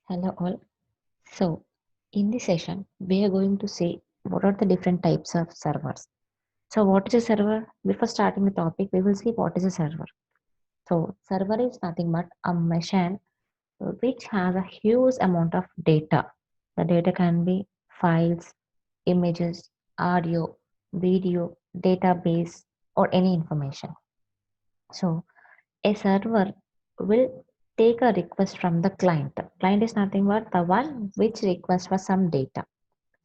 Hello all. So, in this session, we are going to see what are the different types of servers. So, what is a server? Before starting the topic, we will see what is a server. So, server is nothing but a machine which has a huge amount of data. The data can be files, images, audio, video, database, or any information. So, a server will take a request from the client. Client is nothing but the one which requests for some data.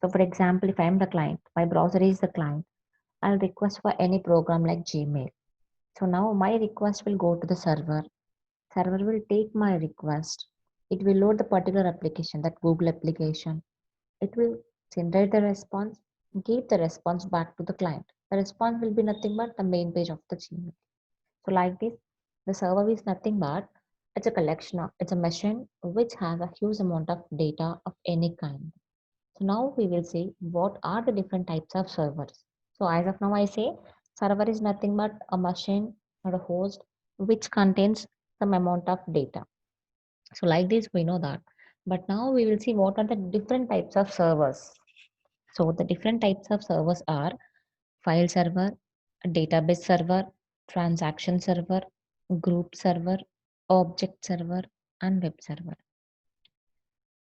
So, for example, if I am the client, my browser is the client, I'll request for any program like Gmail. So now my request will go to the server. Server will take my request. It will load the particular application, that Google application. It will generate the response, give the response back to the client. The response will be nothing but the main page of the Gmail. So like this, the server is nothing but it's a machine which has a huge amount of data of any kind. So now we will see what are the different types of servers. So as of now I say server is nothing but a machine or a host which contains some amount of data. So like this we know that. But now we will see what are the different types of servers. So the different types of servers are file server, database server, transaction server, group server, object server, and web server.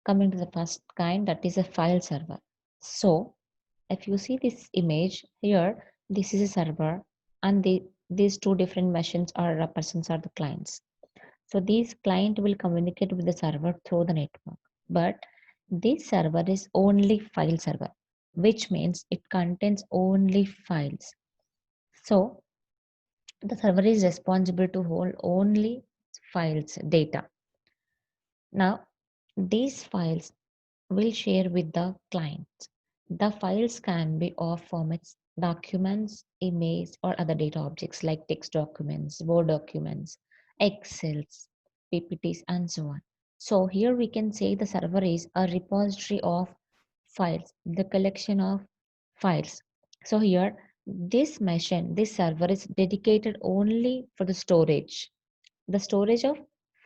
Coming to the first kind, that is a file server. So if you see this image here, this is a server, and these two different machines or persons are the clients. So these client will communicate with the server through the network. But this server is only file server, which means it contains only files. So the server is responsible to hold only files data. Now these files will share with the clients. The files can be of formats, documents, images, or other data objects like text documents, Word documents, Excels, PPTs, and so on. So here we can say the server is a repository of files, the collection of files. So here, this server is dedicated only for the storage of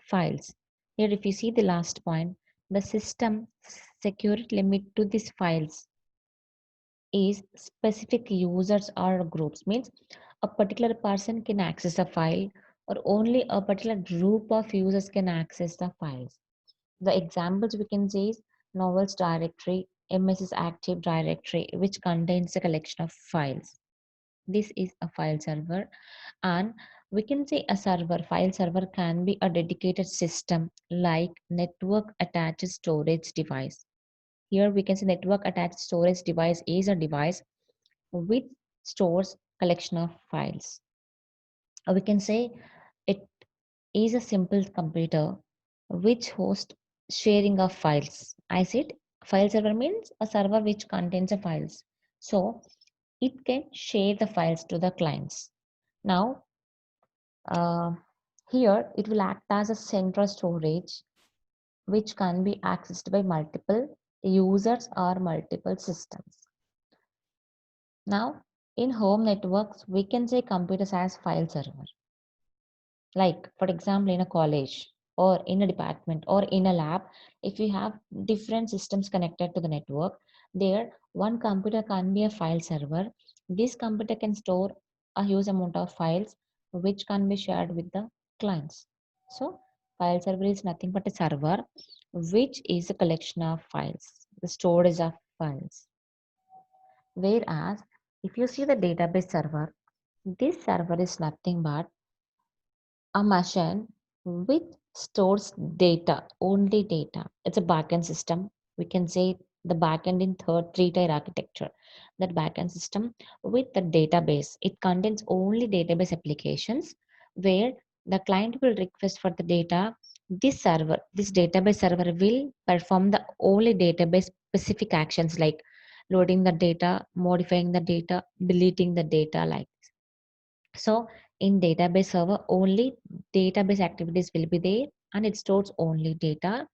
files. Here, if you see the last point, the system security limit to these files is specific users or groups, means a particular person can access a file or only a particular group of users can access the files. The examples we can say is novels directory, MS's active directory, which contains a collection of files. This is a file server, and we can say a file server can be a dedicated system like network attached storage device. Here we can say network attached storage device is a device which stores collection of files. Or we can say it is a simple computer which hosts sharing of files. I said file server means a server which contains the files. So it can share the files to the clients. Now, uh, here it will act as a central storage which can be accessed by multiple users or multiple systems. Now, in home networks, we can say computers as file server. Like, for example, in a college or in a department or in a lab, if we have different systems connected to the network, there one computer can be a file server. This computer can store a huge amount of files which can be shared with the clients. So, file server is nothing but a server which is a collection of files, the storage of files. Whereas, if you see the database server, this server is nothing but a machine which stores data, only data. It's a backend system. We can say the backend in three-tier architecture. That backend system with the database, it contains only database applications where the client will request for the data. This database server will perform the only database specific actions like loading the data, modifying the data, deleting the data like so in database server, only database activities will be there and it stores only data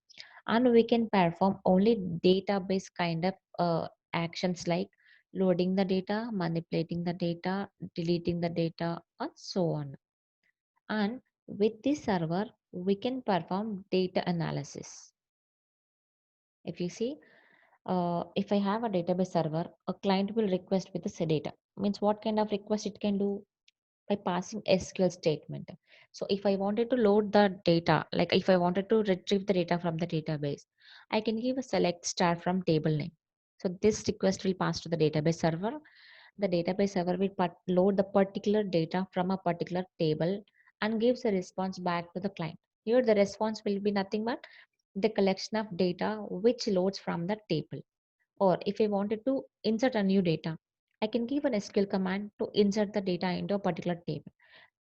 and we can perform only database kind of actions like loading the data, manipulating the data, deleting the data and so on. And with this server, we can perform data analysis. If you see, if I have a database server, a client will request with the data. Means what kind of request it can do? By passing SQL statement. So if I wanted to load the data, like if I wanted to retrieve the data from the database, I can give a select star from table name. So this request will pass to the database server. The database server will load the particular data from a particular table and gives a response back to the client. Here the response will be nothing but the collection of data which loads from the table. Or if I wanted to insert a new data, I can give an SQL command to insert the data into a particular table.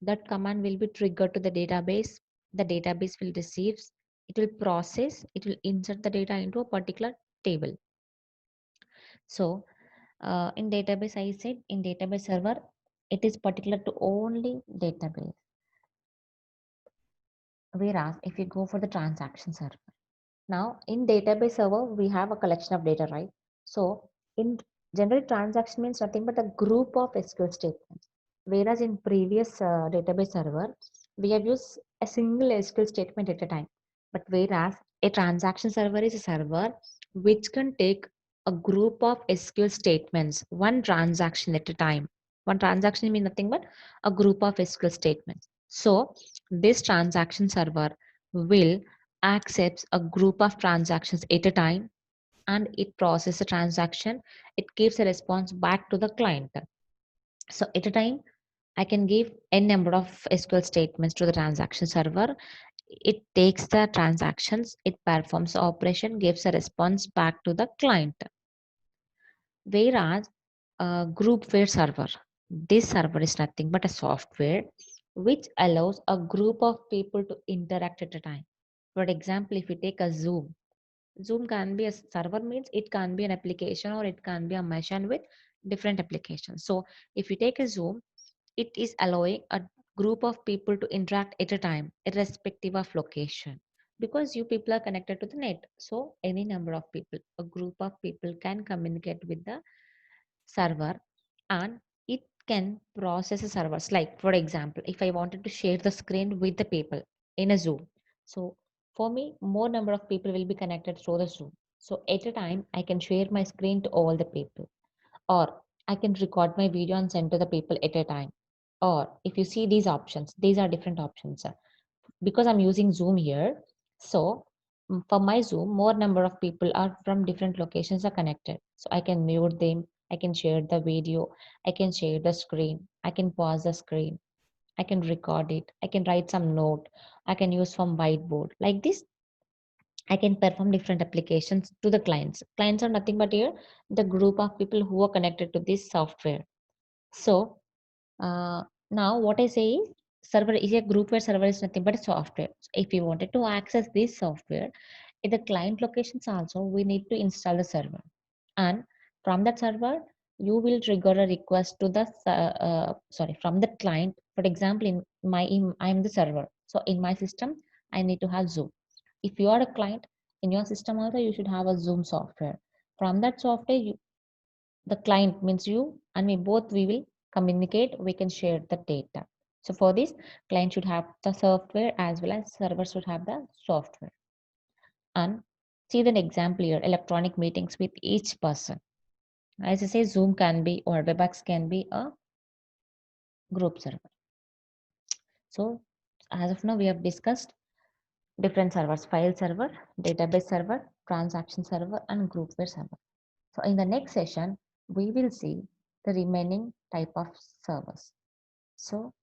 That command will be triggered to the database. The database will receive, it will process, it will insert the data into a particular table. So in database, I said in database server, it is particular to only database. Whereas if you go for the transaction server, now in database server, we have a collection of data, right? So in general transaction means nothing but a group of SQL statements. Whereas in previous database server, we have used a single SQL statement at a time. But whereas a transaction server is a server which can take a group of SQL statements, one transaction at a time. One transaction means nothing but a group of SQL statements. So this transaction server will accepts a group of transactions at a time and it processes a transaction. It gives a response back to the client. So at a time, I can give n number of SQL statements to the transaction server. It takes the transactions, it performs the operation, gives a response back to the client. Whereas groupware server, this server is nothing but a software which allows a group of people to interact at a time. For example, if you take a Zoom can be a server means it can be an application or it can be a machine with different applications. So if you take a Zoom, it is allowing a group of people to interact at a time, irrespective of location. Because you people are connected to the net. So any number of people, a group of people can communicate with the server and it can process the servers. Like for example, if I wanted to share the screen with the people in a Zoom. So for me, more number of people will be connected through the Zoom. So at a time, I can share my screen to all the people, or I can record my video and send to the people at a time. Or if you see these options, these are different options. Because I'm using Zoom here, so for my Zoom, more number of people are from different locations are connected. So I can mute them, I can share the video, I can share the screen, I can pause the screen, I can record it, I can write some note, I can use from whiteboard. Like this, I can perform different applications to the clients. Clients are nothing but here the group of people who are connected to this software. So uh, now what I say is server is a group where server is nothing but a software. So if you wanted to access this software in the client locations also, we need to install the server. And from that server, you will trigger a request to the from the client. For example, I'm the server. So in my system, I need to have Zoom. If you are a client in your system also, you should have a Zoom software. From that software, the client means you and me both we will communicate, we can share the data. So for this, client should have the software as well as server should have the software. And see the example here, electronic meetings with each person. As I say, Zoom can be or Webex can be a group server. So as of now, we have discussed different servers: file server, database server, transaction server, and groupware server. So in the next session, we will see the remaining type of servers. So